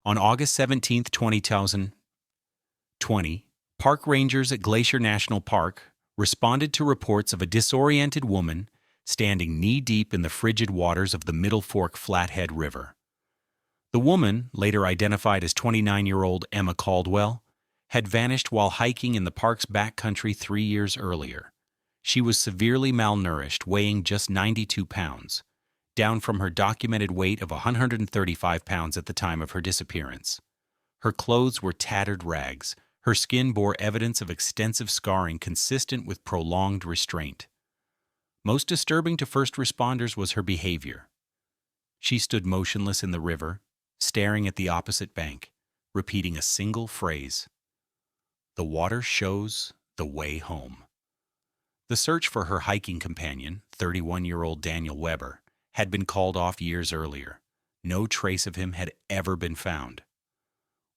On August 17, 2020, park rangers at Glacier National Park responded to reports of a disoriented woman standing knee-deep in the frigid waters of the Middle Fork Flathead River. The woman, later identified as 29-year-old Emma Caldwell, had vanished while hiking in the park's backcountry 3 years earlier. She was severely malnourished, weighing just 92 pounds, down from her documented weight of 135 pounds at the time of her disappearance. Her clothes were tattered rags. Her skin bore evidence of extensive scarring consistent with prolonged restraint. Most disturbing to first responders was her behavior. She stood motionless in the river, staring at the opposite bank, repeating a single phrase: "The water shows the way home." The search for her hiking companion, 31-year-old Daniel Weber, had been called off years earlier. No trace of him had ever been found.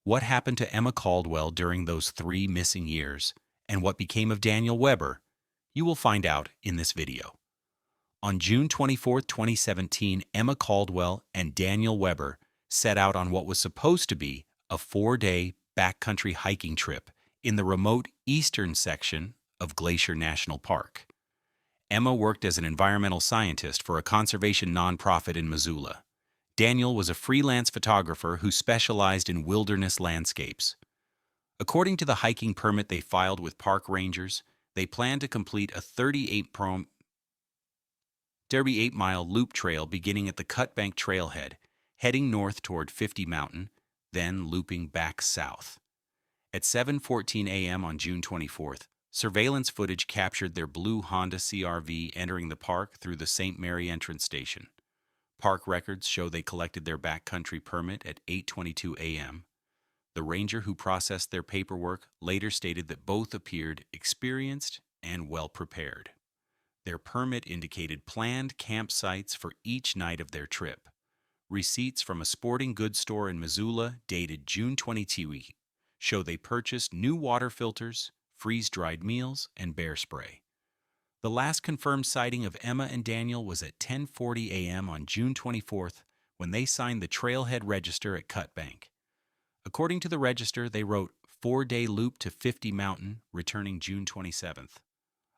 What happened to Emma Caldwell during those 3 missing years, and what became of Daniel Weber, you will find out in this video. On June 24, 2017, Emma Caldwell and Daniel Weber set out on what was supposed to be a 4-day backcountry hiking trip in the remote eastern section of Glacier National Park. Emma worked as an environmental scientist for a conservation nonprofit in Missoula. Daniel was a freelance photographer who specialized in wilderness landscapes. According to the hiking permit they filed with park rangers, they planned to complete a 38-mile loop trail beginning at the Cut Bank Trailhead, heading north toward 50 Mountain, then looping back south. At 7:14 a.m. on June 24th, surveillance footage captured their blue Honda CR-V entering the park through the St. Mary entrance station. Park records show they collected their backcountry permit at 8:22 a.m. The ranger who processed their paperwork later stated that both appeared experienced and well-prepared. Their permit indicated planned campsites for each night of their trip. Receipts from a sporting goods store in Missoula dated June 22 show they purchased new water filters, freeze-dried meals, and bear spray. The last confirmed sighting of Emma and Daniel was at 10:40 a.m. on June 24th when they signed the trailhead register at Cut Bank. According to the register, they wrote 4-day loop to 50 Mountain, returning June 27th.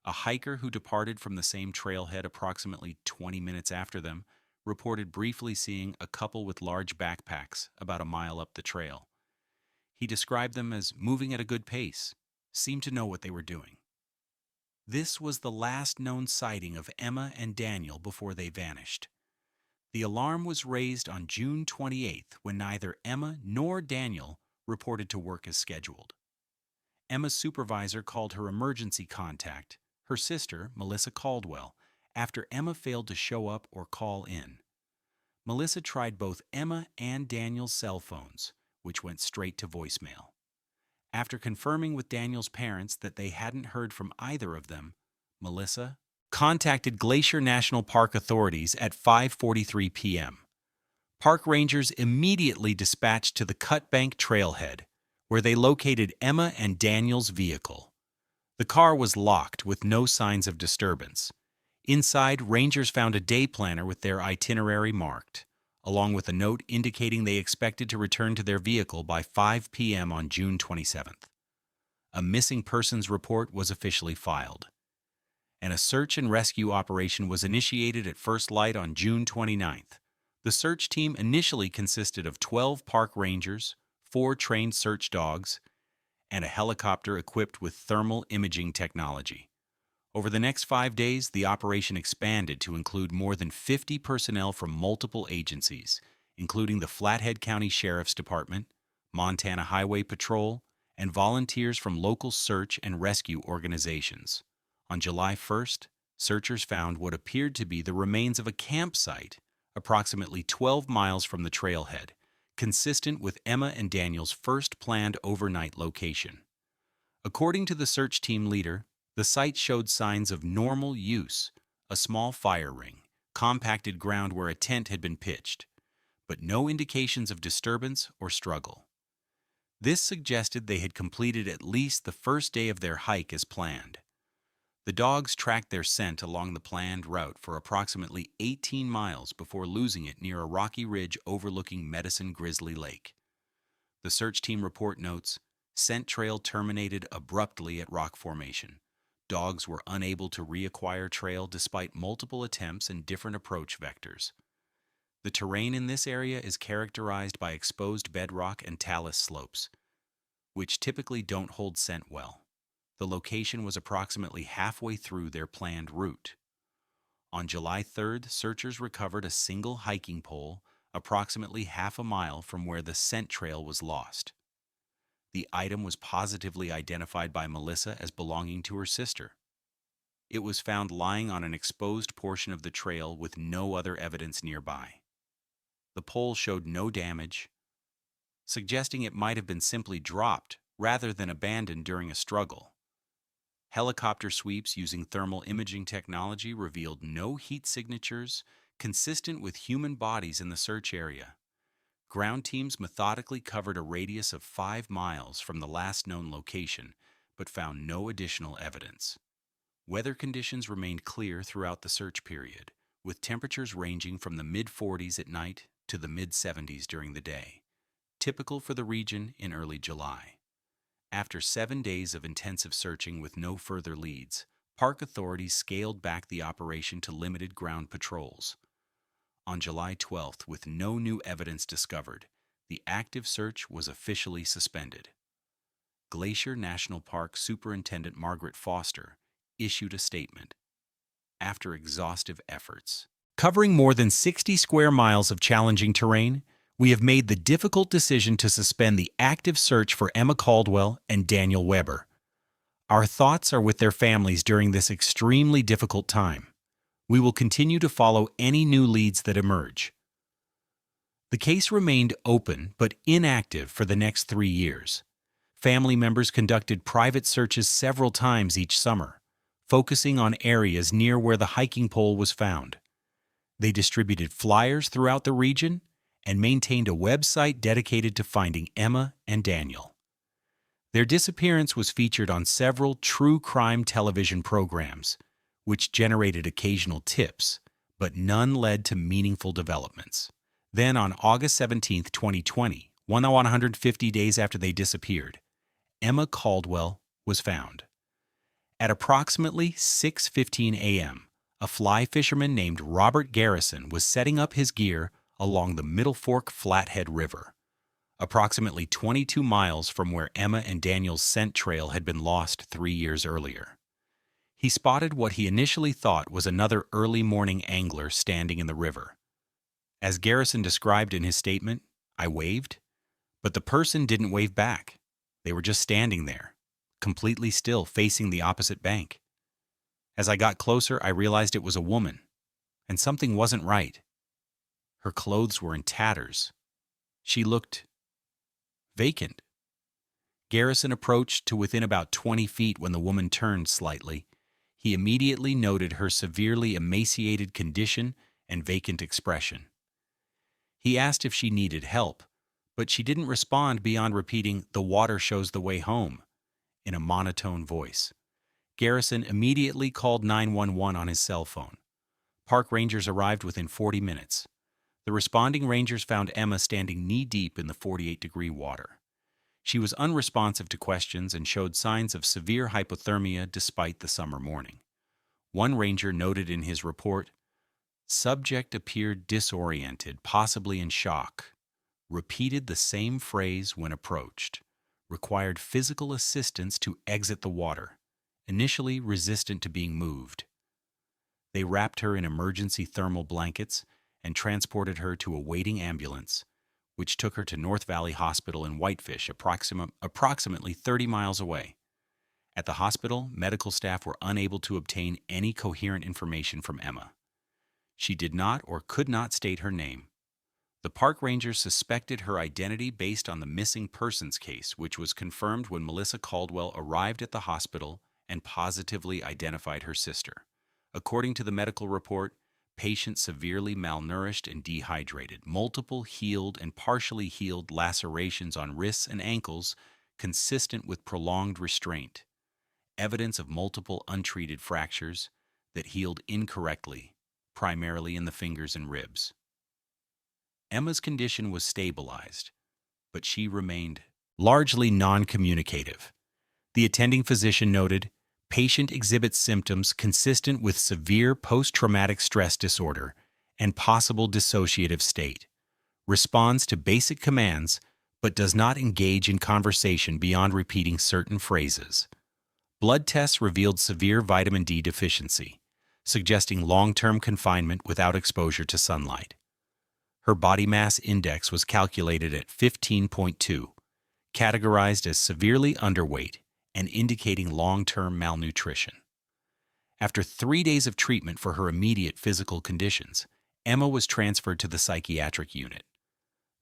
A hiker who departed from the same trailhead approximately 20 minutes after them reported briefly seeing a couple with large backpacks about a mile up the trail. He described them as moving at a good pace, seemed to know what they were doing. This was the last known sighting of Emma and Daniel before they vanished. The alarm was raised on June 28th when neither Emma nor Daniel reported to work as scheduled. Emma's supervisor called her emergency contact, her sister, Melissa Caldwell, after Emma failed to show up or call in. Melissa tried both Emma and Daniel's cell phones, which went straight to voicemail. After confirming with Daniel's parents that they hadn't heard from either of them, Melissa contacted Glacier National Park authorities at 5:43 p.m. Park rangers immediately dispatched to the Cut Bank Trailhead, where they located Emma and Daniel's vehicle. The car was locked with no signs of disturbance. Inside, rangers found a day planner with their itinerary marked, along with a note indicating they expected to return to their vehicle by 5 p.m. on June 27th. A missing persons report was officially filed, and a search and rescue operation was initiated at first light on June 29th. The search team initially consisted of 12 park rangers, 4 trained search dogs, and a helicopter equipped with thermal imaging technology. Over the next 5 days, the operation expanded to include more than 50 personnel from multiple agencies, including the Flathead County Sheriff's Department, Montana Highway Patrol, and volunteers from local search and rescue organizations. On July 1st, searchers found what appeared to be the remains of a campsite approximately 12 miles from the trailhead, consistent with Emma and Daniel's first planned overnight location. According to the search team leader, the site showed signs of normal use, a small fire ring, compacted ground where a tent had been pitched, but no indications of disturbance or struggle. This suggested they had completed at least the first day of their hike as planned. The dogs tracked their scent along the planned route for approximately 18 miles before losing it near a rocky ridge overlooking Medicine Grizzly Lake. The search team report notes, scent trail terminated abruptly at rock formation. Dogs were unable to reacquire trail despite multiple attempts and different approach vectors. The terrain in this area is characterized by exposed bedrock and talus slopes, which typically don't hold scent well. The location was approximately halfway through their planned route. On July 3rd, searchers recovered a single hiking pole approximately half a mile from where the scent trail was lost. The item was positively identified by Melissa as belonging to her sister. It was found lying on an exposed portion of the trail with no other evidence nearby. The pole showed no damage, suggesting it might have been simply dropped rather than abandoned during a struggle. Helicopter sweeps using thermal imaging technology revealed no heat signatures consistent with human bodies in the search area. Ground teams methodically covered a radius of 5 miles from the last known location, but found no additional evidence. Weather conditions remained clear throughout the search period, with temperatures ranging from the mid-40s at night to the mid-70s during the day, typical for the region in early July. After 7 days of intensive searching with no further leads, park authorities scaled back the operation to limited ground patrols. On July 12th, with no new evidence discovered, the active search was officially suspended. Glacier National Park Superintendent Margaret Foster issued a statement. After exhaustive efforts, covering more than 60 square miles of challenging terrain, we have made the difficult decision to suspend the active search for Emma Caldwell and Daniel Weber. Our thoughts are with their families during this extremely difficult time. We will continue to follow any new leads that emerge. The case remained open but inactive for the next 3 years. Family members conducted private searches several times each summer, focusing on areas near where the hiking pole was found. They distributed flyers throughout the region and maintained a website dedicated to finding Emma and Daniel. Their disappearance was featured on several true crime television programs, which generated occasional tips, but none led to meaningful developments. Then on August 17, 2020, 150 days after they disappeared, Emma Caldwell was found. At approximately 6:15 a.m., a fly fisherman named Robert Garrison was setting up his gear along the Middle Fork Flathead River, approximately 22 miles from where Emma and Daniel's scent trail had been lost 3 years earlier. He spotted what he initially thought was another early morning angler standing in the river. As Garrison described in his statement, "I waved, but the person didn't wave back. They were just standing there, completely still, facing the opposite bank. As I got closer, I realized it was a woman, and something wasn't right. Her clothes were in tatters. She looked vacant." Garrison approached to within about 20 feet when the woman turned slightly. He immediately noted her severely emaciated condition and vacant expression. He asked if she needed help, but she didn't respond beyond repeating, "The water shows the way home," in a monotone voice. Garrison immediately called 911 on his cell phone. Park rangers arrived within 40 minutes. The responding rangers found Emma standing knee-deep in the 48-degree water. She was unresponsive to questions and showed signs of severe hypothermia despite the summer morning. One ranger noted in his report, "Subject appeared disoriented, possibly in shock. Repeated the same phrase when approached. Required physical assistance to exit the water. Initially resistant to being moved." They wrapped her in emergency thermal blankets and transported her to a waiting ambulance, which took her to North Valley Hospital in Whitefish, approximately 30 miles away. At the hospital, medical staff were unable to obtain any coherent information from Emma. She did not or could not state her name. The park rangers suspected her identity based on the missing persons case, which was confirmed when Melissa Caldwell arrived at the hospital and positively identified her sister. According to the medical report, patient severely malnourished and dehydrated, multiple healed and partially healed lacerations on wrists and ankles consistent with prolonged restraint, evidence of multiple untreated fractures that healed incorrectly, primarily in the fingers and ribs. Emma's condition was stabilized, but she remained largely non-communicative. The attending physician noted, patient exhibits symptoms consistent with severe post-traumatic stress disorder and possible dissociative state, responds to basic commands, but does not engage in conversation beyond repeating certain phrases. Blood tests revealed severe vitamin D deficiency, suggesting long-term confinement without exposure to sunlight. Her body mass index was calculated at 15.2, categorized as severely underweight and indicating long-term malnutrition. After 3 days of treatment for her immediate physical conditions, Emma was transferred to the psychiatric unit.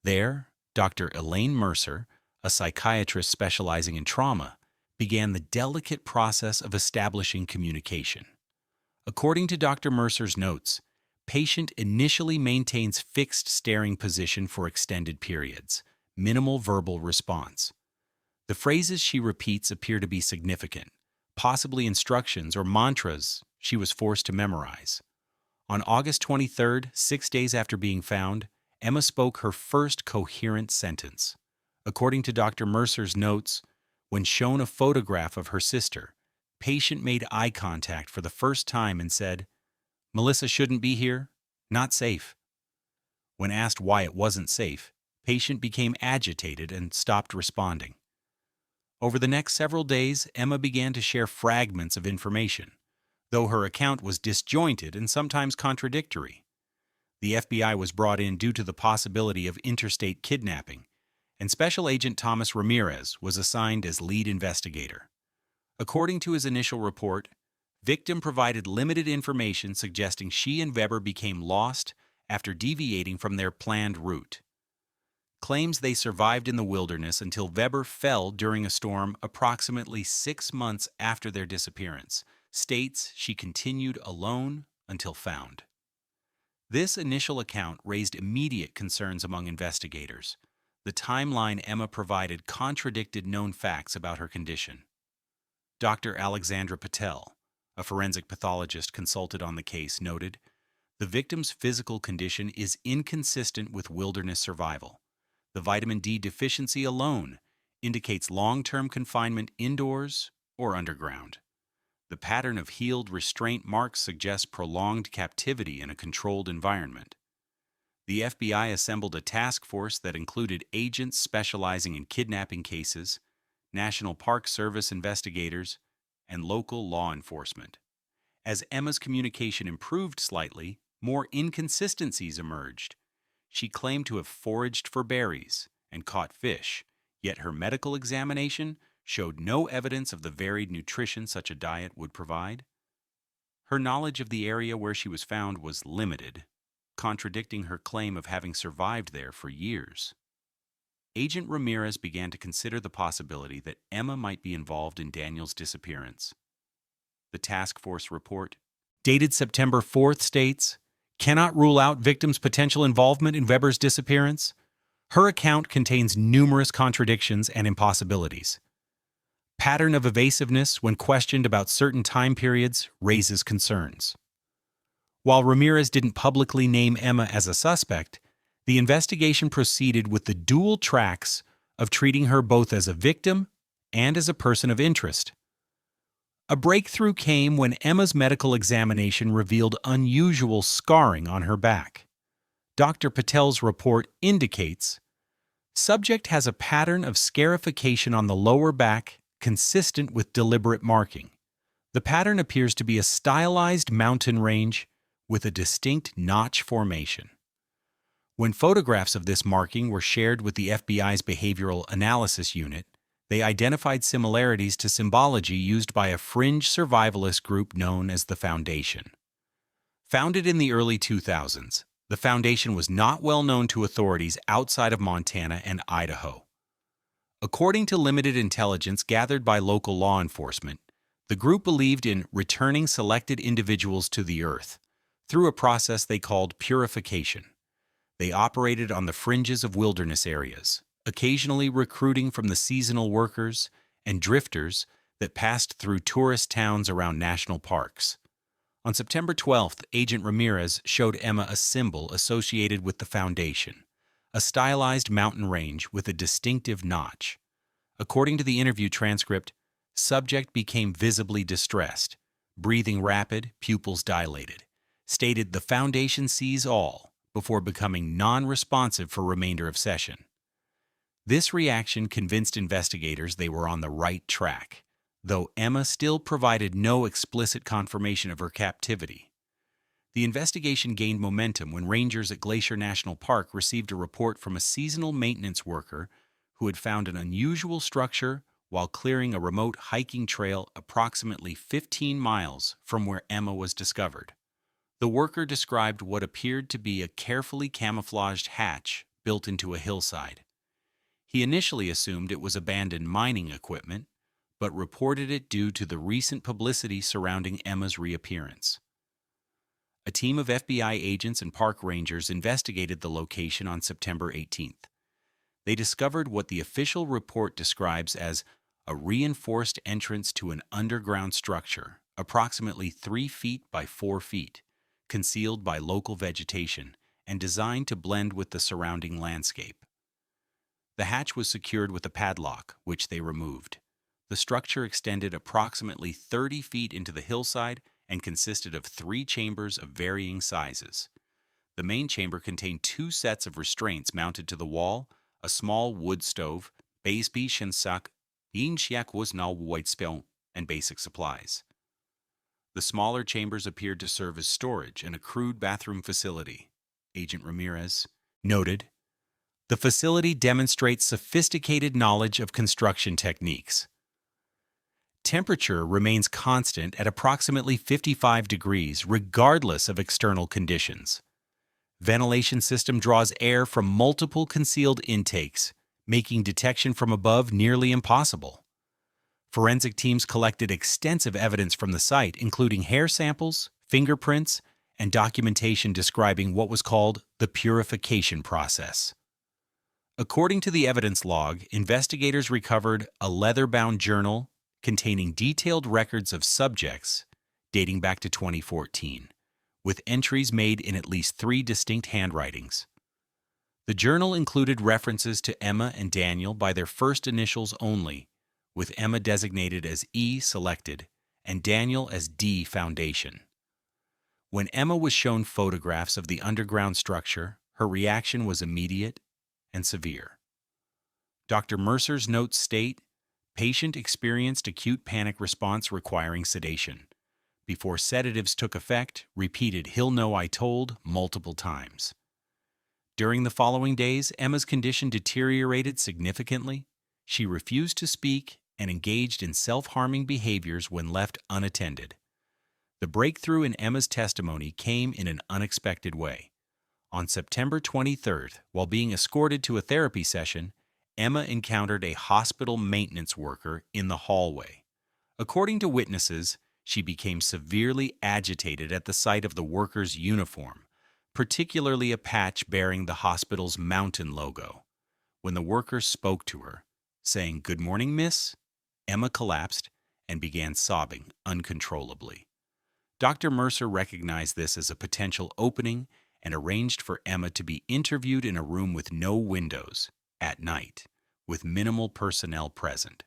There, Dr. Elaine Mercer, a psychiatrist specializing in trauma, began the delicate process of establishing communication. According to Dr. Mercer's notes, patient initially maintains fixed staring position for extended periods, minimal verbal response. The phrases she repeats appear to be significant, possibly instructions or mantras she was forced to memorize. On August 23rd, 6 days after being found, Emma spoke her first coherent sentence. According to Dr. Mercer's notes, when shown a photograph of her sister, patient made eye contact for the first time and said, "Melissa shouldn't be here. Not safe." When asked why it wasn't safe, patient became agitated and stopped responding. Over the next several days, Emma began to share fragments of information, though her account was disjointed and sometimes contradictory. The FBI was brought in due to the possibility of interstate kidnapping, and Special Agent Thomas Ramirez was assigned as lead investigator. According to his initial report, victim provided limited information suggesting she and Weber became lost after deviating from their planned route. Claims they survived in the wilderness until Weber fell during a storm approximately 6 months after their disappearance, states she continued alone until found. This initial account raised immediate concerns among investigators. The timeline Emma provided contradicted known facts about her condition. Dr. Alexandra Patel, a forensic pathologist consulted on the case, noted, "The victim's physical condition is inconsistent with wilderness survival. The vitamin D deficiency alone indicates long-term confinement indoors or underground. The pattern of healed restraint marks suggests prolonged captivity in a controlled environment." The FBI assembled a task force that included agents specializing in kidnapping cases, National Park Service investigators, and local law enforcement. As Emma's communication improved slightly, more inconsistencies emerged. She claimed to have foraged for berries and caught fish, yet her medical examination showed no evidence of the varied nutrition such a diet would provide. Her knowledge of the area where she was found was limited, contradicting her claim of having survived there for years. Agent Ramirez began to consider the possibility that Emma might be involved in Daniel's disappearance. The task force report, dated September 4th, states, "Cannot rule out victim's potential involvement in Weber's disappearance. Her account contains numerous contradictions and impossibilities. Pattern of evasiveness when questioned about certain time periods raises concerns." While Ramirez didn't publicly name Emma as a suspect, the investigation proceeded with the dual tracks of treating her both as a victim and as a person of interest. A breakthrough came when Emma's medical examination revealed unusual scarring on her back. Dr. Patel's report indicates, "Subject has a pattern of scarification on the lower back consistent with deliberate marking. The pattern appears to be a stylized mountain range with a distinct notch formation." When photographs of this marking were shared with the FBI's Behavioral Analysis Unit, they identified similarities to symbology used by a fringe survivalist group known as the Foundation. Founded in the early 2000s, the Foundation was not well known to authorities outside of Montana and Idaho. According to limited intelligence gathered by local law enforcement, the group believed in returning selected individuals to the earth through a process they called purification. They operated on the fringes of wilderness areas, occasionally recruiting from the seasonal workers and drifters that passed through tourist towns around national parks. On September 12th, Agent Ramirez showed Emma a symbol associated with the Foundation, a stylized mountain range with a distinctive notch. According to the interview transcript, subject became visibly distressed, breathing rapid, pupils dilated, stated the foundation sees all, before becoming non-responsive for remainder of session. This reaction convinced investigators they were on the right track, though Emma still provided no explicit confirmation of her captivity. The investigation gained momentum when rangers at Glacier National Park received a report from a seasonal maintenance worker who had found an unusual structure while clearing a remote hiking trail approximately 15 miles from where Emma was discovered. The worker described what appeared to be a carefully camouflaged hatch built into a hillside. He initially assumed it was abandoned mining equipment, but reported it due to the recent publicity surrounding Emma's reappearance. A team of FBI agents and park rangers investigated the location on September 18th. They discovered what the official report describes as a reinforced entrance to an underground structure, approximately 3 feet by 4 feet, concealed by local vegetation and designed to blend with the surrounding landscape. The hatch was secured with a padlock, which they removed. The structure extended approximately 30 feet into the hillside and consisted of 3 chambers of varying sizes. The main chamber contained 2 sets of restraints mounted to the wall, a small wood stove, and basic supplies. The smaller chambers appeared to serve as storage and a crude bathroom facility. Agent Ramirez noted, "The facility demonstrates sophisticated knowledge of construction techniques. Temperature remains constant at approximately 55 degrees regardless of external conditions. Ventilation system draws air from multiple concealed intakes, making detection from above nearly impossible. Forensic teams collected extensive evidence from the site, including hair samples, fingerprints, and documentation describing what was called the purification process." According to the evidence log, investigators recovered a leather-bound journal containing detailed records of subjects dating back to 2014, with entries made in at least 3 distinct handwritings. The journal included references to Emma and Daniel by their first initials only, with Emma designated as E selected and Daniel as D foundation. When Emma was shown photographs of the underground structure, her reaction was immediate and severe. Dr. Mercer's notes state, "Patient experienced acute panic response requiring sedation. Before sedatives took effect, repeated 'He'll know I told' multiple times." During the following days, Emma's condition deteriorated significantly. She refused to speak and engaged in self-harming behaviors when left unattended. The breakthrough in Emma's testimony came in an unexpected way. On September 23rd, while being escorted to a therapy session, Emma encountered a hospital maintenance worker in the hallway. According to witnesses, she became severely agitated at the sight of the worker's uniform, particularly a patch bearing the hospital's mountain logo. When the worker spoke to her, saying, "Good morning, miss," Emma collapsed and began sobbing uncontrollably. Dr. Mercer recognized this as a potential opening and arranged for Emma to be interviewed in a room with no windows, at night, with minimal personnel present.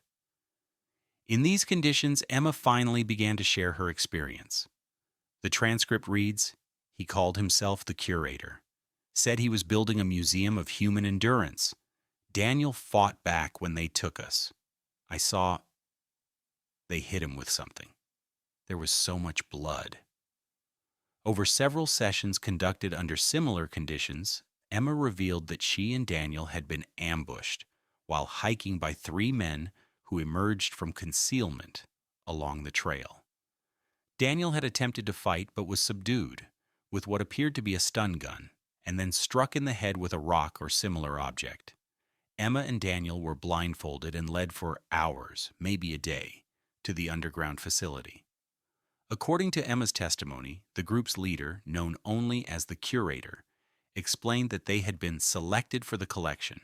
In these conditions, Emma finally began to share her experience. The transcript reads, "He called himself the curator, said he was building a museum of human endurance. Daniel fought back when they took us. I saw they hit him with something. There was so much blood." Over several sessions conducted under similar conditions, Emma revealed that she and Daniel had been ambushed while hiking by 3 men who emerged from concealment along the trail. Daniel had attempted to fight but was subdued with what appeared to be a stun gun and then struck in the head with a rock or similar object. Emma and Daniel were blindfolded and led for hours, maybe a day, to the underground facility. According to Emma's testimony, the group's leader, known only as the curator, explained that they had been selected for the collection.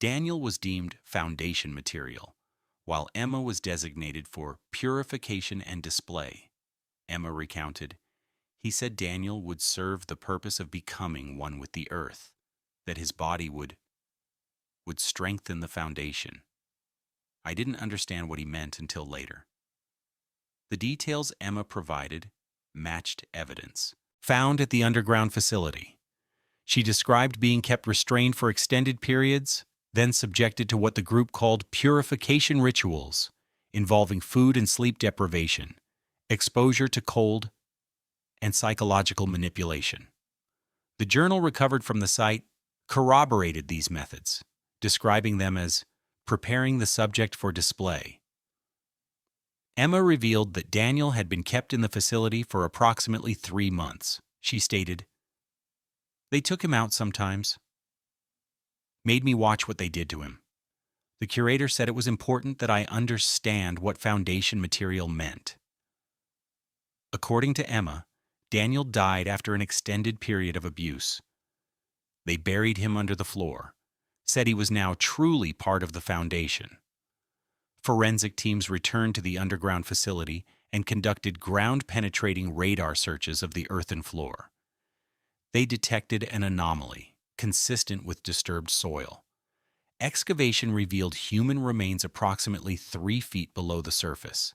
Daniel was deemed foundation material, while Emma was designated for purification and display. Emma recounted, "He said Daniel would serve the purpose of becoming one with the earth. that his body would strengthen the foundation. I didn't understand what he meant until later. The details Emma provided matched evidence found at the underground facility. She described being kept restrained for extended periods, then subjected to what the group called purification rituals, involving food and sleep deprivation, exposure to cold, and psychological manipulation. The journal recovered from the site corroborated these methods, describing them as preparing the subject for display. Emma revealed that Daniel had been kept in the facility for approximately 3 months. She stated, "They took him out sometimes, made me watch what they did to him. The curator said it was important that I understand what foundation material meant." According to Emma, Daniel died after an extended period of abuse. They buried him under the floor, said he was now truly part of the foundation. Forensic teams returned to the underground facility and conducted ground-penetrating radar searches of the earthen floor. They detected an anomaly consistent with disturbed soil. Excavation revealed human remains approximately 3 feet below the surface.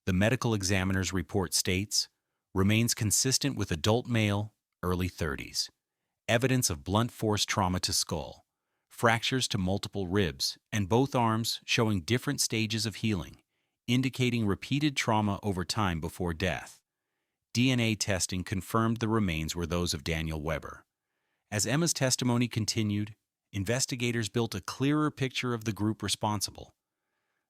The medical examiner's report states, remains consistent with adult male, early 30s. Evidence of blunt force trauma to skull, fractures to multiple ribs, and both arms showing different stages of healing, indicating repeated trauma over time before death. DNA testing confirmed the remains were those of Daniel Weber. As Emma's testimony continued, investigators built a clearer picture of the group responsible.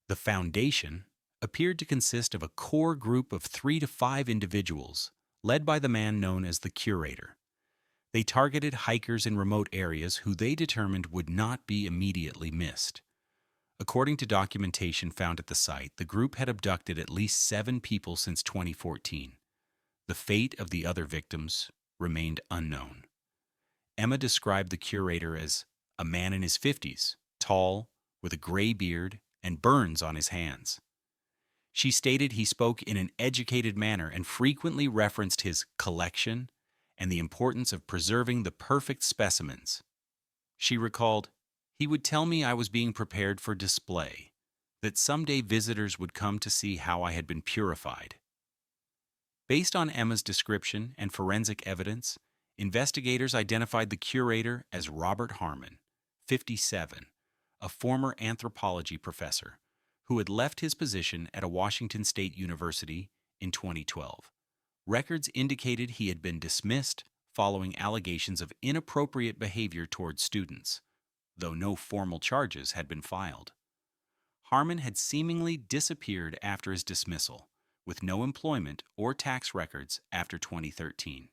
The foundation appeared to consist of a core group of 3 to 5 individuals, led by the man known as the curator. They targeted hikers in remote areas who they determined would not be immediately missed. According to documentation found at the site, the group had abducted at least 7 people since 2014. The fate of the other victims remained unknown. Emma described the curator as a man in his 50s, tall, with a gray beard and burns on his hands. She stated he spoke in an educated manner and frequently referenced his collection and the importance of preserving the perfect specimens. She recalled, "He would tell me I was being prepared for display, that someday visitors would come to see how I had been purified." Based on Emma's description and forensic evidence, investigators identified the curator as Robert Harmon, 57, a former anthropology professor who had left his position at a Washington State University in 2012. Records indicated he had been dismissed following allegations of inappropriate behavior towards students, though no formal charges had been filed. Harmon had seemingly disappeared after his dismissal, with no employment or tax records after 2013.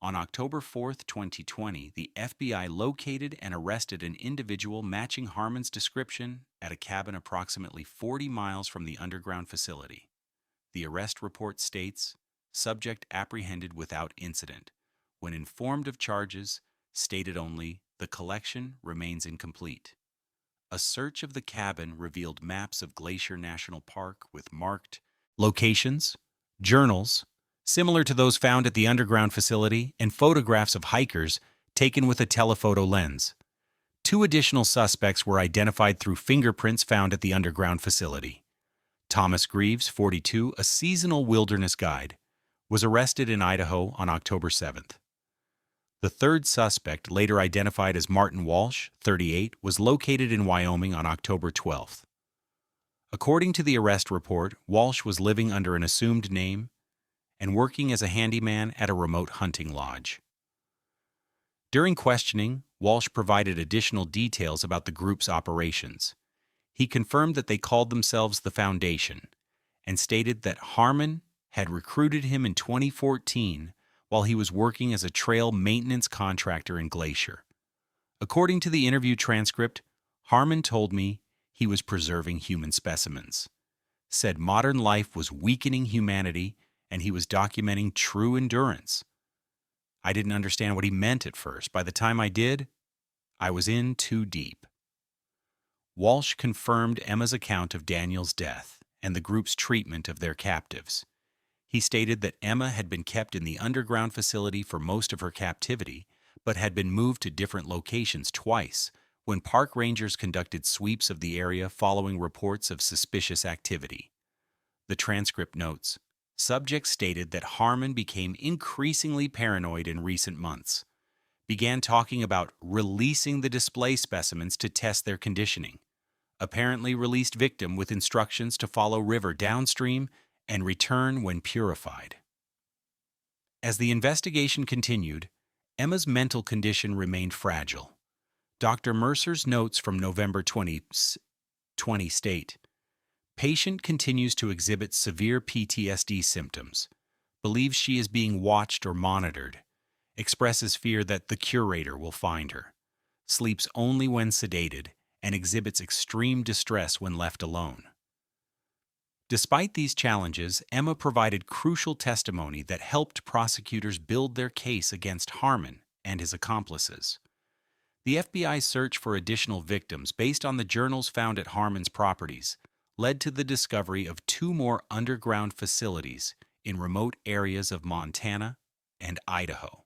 On October 4, 2020, the FBI located and arrested an individual matching Harmon's description at a cabin approximately 40 miles from the underground facility. The arrest report states, subject apprehended without incident. When informed of charges, stated only, the collection remains incomplete. A search of the cabin revealed maps of Glacier National Park with marked locations, journals, similar to those found at the underground facility, and photographs of hikers taken with a telephoto lens. 2 additional suspects were identified through fingerprints found at the underground facility. Thomas Greaves, 42, a seasonal wilderness guide, was arrested in Idaho on October 7th. The 3rd suspect, later identified as Martin Walsh, 38, was located in Wyoming on October 12th. According to the arrest report, Walsh was living under an assumed name and working as a handyman at a remote hunting lodge. During questioning, Walsh provided additional details about the group's operations. He confirmed that they called themselves the Foundation and stated that Harmon had recruited him in 2014 while he was working as a trail maintenance contractor in Glacier. According to the interview transcript, Harmon told me he was preserving human specimens, said modern life was weakening humanity, and he was documenting true endurance. I didn't understand what he meant at first. By the time I did, I was in too deep. Walsh confirmed Emma's account of Daniel's death and the group's treatment of their captives. He stated that Emma had been kept in the underground facility for most of her captivity, but had been moved to different locations twice when park rangers conducted sweeps of the area following reports of suspicious activity. The transcript notes, subjects stated that Harmon became increasingly paranoid in recent months, began talking about releasing the display specimens to test their conditioning, apparently released victim with instructions to follow river downstream and return when purified. As the investigation continued, Emma's mental condition remained fragile. Dr. Mercer's notes from November 2020 state, patient continues to exhibit severe PTSD symptoms, believes she is being watched or monitored, expresses fear that the curator will find her, sleeps only when sedated, and exhibits extreme distress when left alone. Despite these challenges, Emma provided crucial testimony that helped prosecutors build their case against Harmon and his accomplices. The FBI's search for additional victims based on the journals found at Harmon's properties led to the discovery of 2 more underground facilities in remote areas of Montana and Idaho.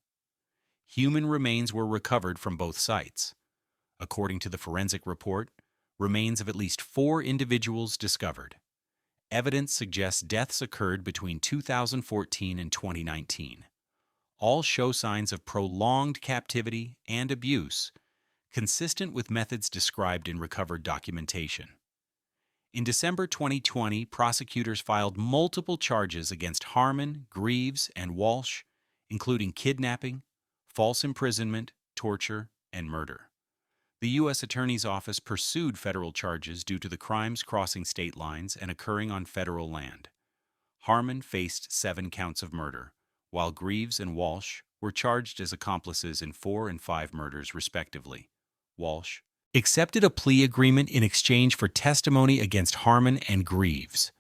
Human remains were recovered from both sites. According to the forensic report, remains of at least 4 individuals discovered. Evidence suggests deaths occurred between 2014 and 2019. All show signs of prolonged captivity and abuse, consistent with methods described in recovered documentation. In December 2020, prosecutors filed multiple charges against Harmon, Greaves, and Walsh, including kidnapping, false imprisonment, torture, and murder. The U.S. Attorney's Office pursued federal charges due to the crimes crossing state lines and occurring on federal land. Harmon faced 7 counts of murder, while Greaves and Walsh were charged as accomplices in 4 and 5 murders, respectively. Walsh accepted a plea agreement in exchange for testimony against Harmon and Greaves.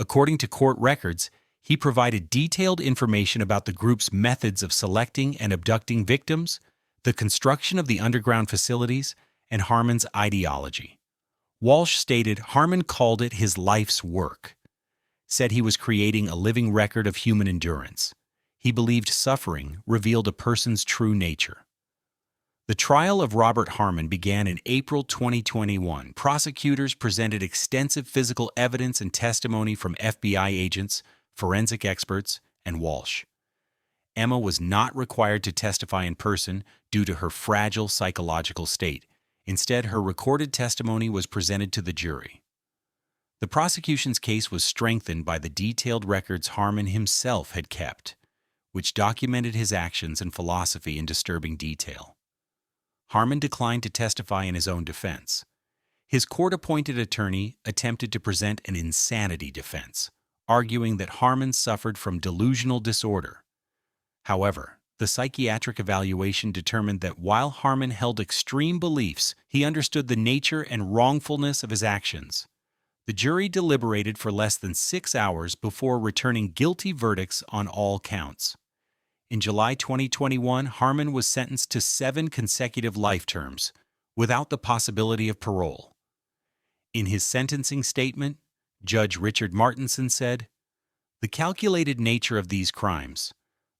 According to court records, he provided detailed information about the group's methods of selecting and abducting victims, the construction of the underground facilities, and Harmon's ideology. Walsh stated Harmon called it his life's work, said he was creating a living record of human endurance. He believed suffering revealed a person's true nature. The trial of Robert Harmon began in April 2021. Prosecutors presented extensive physical evidence and testimony from FBI agents, forensic experts, and Walsh. Emma was not required to testify in person due to her fragile psychological state. Instead, her recorded testimony was presented to the jury. The prosecution's case was strengthened by the detailed records Harmon himself had kept, which documented his actions and philosophy in disturbing detail. Harmon declined to testify in his own defense. His court-appointed attorney attempted to present an insanity defense, arguing that Harmon suffered from delusional disorder. However, the psychiatric evaluation determined that while Harmon held extreme beliefs, he understood the nature and wrongfulness of his actions. The jury deliberated for less than 6 hours before returning guilty verdicts on all counts. In July 2021, Harmon was sentenced to 7 consecutive life terms, without the possibility of parole. In his sentencing statement, Judge Richard Martinson said, "The calculated nature of these crimes,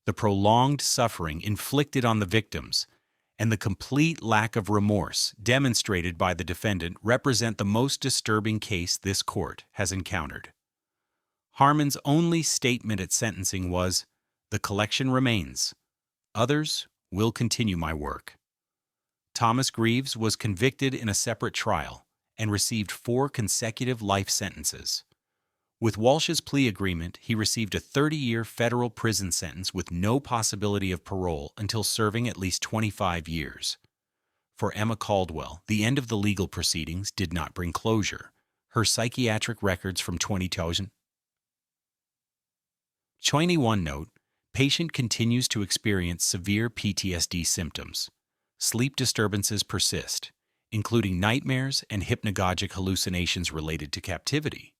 the prolonged suffering inflicted on the victims, and the complete lack of remorse demonstrated by the defendant represent the most disturbing case this court has encountered." Harmon's only statement at sentencing was, "The collection remains. Others will continue my work." Thomas Greaves was convicted in a separate trial and received 4 consecutive life sentences. With Walsh's plea agreement, he received a 30-year federal prison sentence with no possibility of parole until serving at least 25 years. For Emma Caldwell, the end of the legal proceedings did not bring closure. Her psychiatric records from 2021 note, patient continues to experience severe PTSD symptoms. Sleep disturbances persist, including nightmares and hypnagogic hallucinations related to captivity.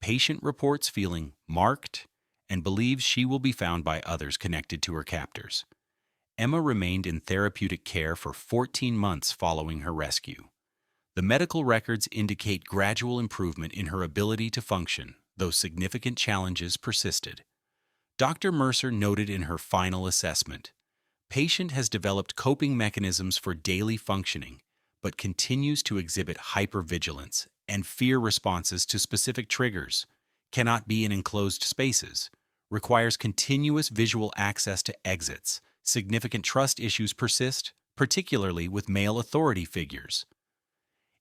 Patient reports feeling marked and believes she will be found by others connected to her captors. Emma remained in therapeutic care for 14 months following her rescue. The medical records indicate gradual improvement in her ability to function, though significant challenges persisted. Dr. Mercer noted in her final assessment, Patient has developed coping mechanisms for daily functioning, but continues to exhibit hypervigilance and fear responses to specific triggers, cannot be in enclosed spaces, requires continuous visual access to exits. Significant trust issues persist, particularly with male authority figures.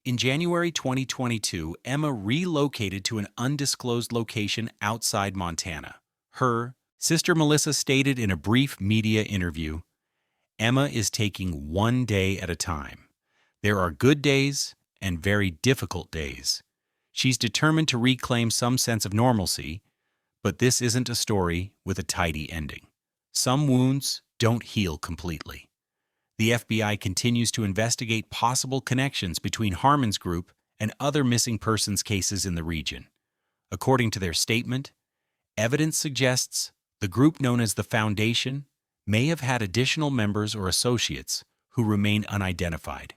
In January 2022, Emma relocated to an undisclosed location outside Montana. Her sister Melissa stated in a brief media interview, "Emma is taking one day at a time. There are good days and very difficult days. She's determined to reclaim some sense of normalcy, but this isn't a story with a tidy ending. Some wounds don't heal completely." The FBI continues to investigate possible connections between Harmon's group and other missing persons cases in the region. According to their statement, evidence suggests the group known as the Foundation may have had additional members or associates who remain unidentified.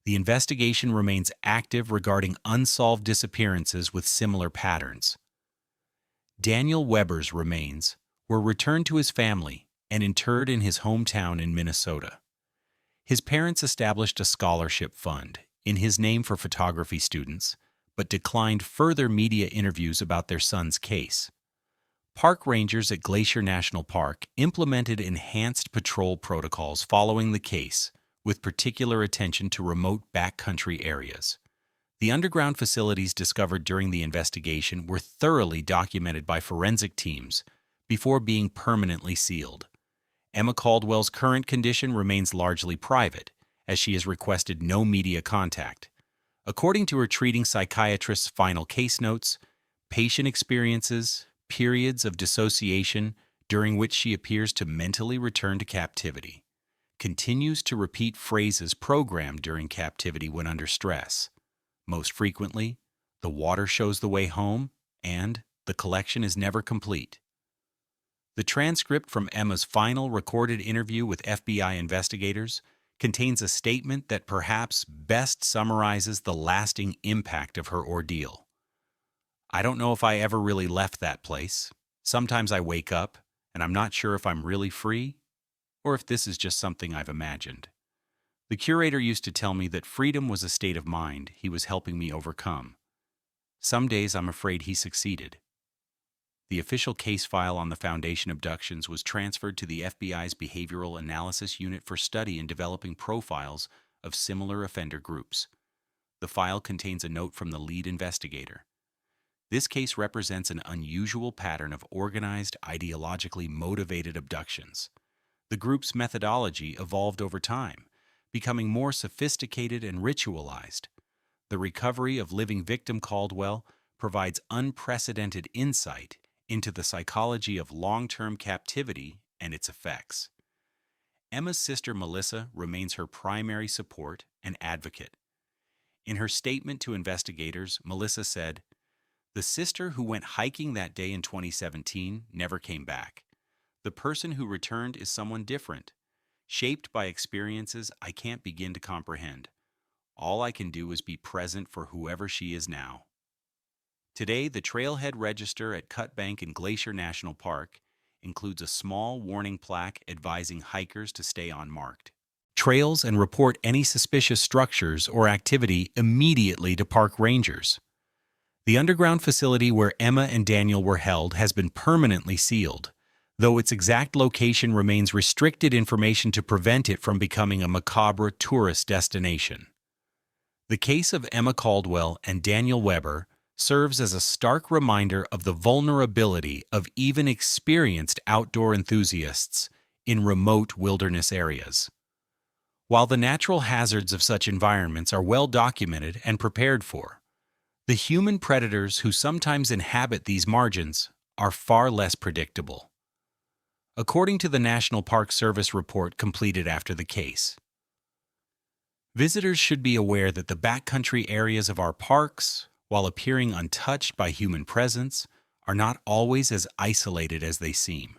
The investigation remains active regarding unsolved disappearances with similar patterns. Daniel Weber's remains were returned to his family and interred in his hometown in Minnesota. His parents established a scholarship fund in his name for photography students, but declined further media interviews about their son's case. Park rangers at Glacier National Park implemented enhanced patrol protocols following the case, with particular attention to remote backcountry areas. The underground facilities discovered during the investigation were thoroughly documented by forensic teams before being permanently sealed. Emma Caldwell's current condition remains largely private, as she has requested no media contact. According to her treating psychiatrist's final case notes, patient experiences periods of dissociation during which she appears to mentally return to captivity, continues to repeat phrases programmed during captivity when under stress. Most frequently, "the water shows the way home," and "the collection is never complete." The transcript from Emma's final recorded interview with FBI investigators contains a statement that perhaps best summarizes the lasting impact of her ordeal. "I don't know if I ever really left that place. Sometimes I wake up, and I'm not sure if I'm really free, or if this is just something I've imagined. The curator used to tell me that freedom was a state of mind he was helping me overcome. Some days I'm afraid he succeeded." The official case file on the Foundation abductions was transferred to the FBI's Behavioral Analysis Unit for study in developing profiles of similar offender groups. The file contains a note from the lead investigator. "This case represents an unusual pattern of organized, ideologically motivated abductions. The group's methodology evolved over time, becoming more sophisticated and ritualized. The recovery of living victim Caldwell provides unprecedented insight into the psychology of long-term captivity and its effects." Emma's sister Melissa remains her primary support and advocate. In her statement to investigators, Melissa said, "The sister who went hiking that day in 2017 never came back. The person who returned is someone different, shaped by experiences I can't begin to comprehend. All I can do is be present for whoever she is now." Today, the trailhead register at Cut Bank and Glacier National Park includes a small warning plaque advising hikers to stay unmarked trails and report any suspicious structures or activity immediately to park rangers. The underground facility where Emma and Daniel were held has been permanently sealed, though its exact location remains restricted information to prevent it from becoming a macabre tourist destination. The case of Emma Caldwell and Daniel Weber serves as a stark reminder of the vulnerability of even experienced outdoor enthusiasts in remote wilderness areas. While the natural hazards of such environments are well documented and prepared for, the human predators who sometimes inhabit these margins are far less predictable. According to the National Park Service report completed after the case, visitors should be aware that the backcountry areas of our parks, while appearing untouched by human presence, are not always as isolated as they seem.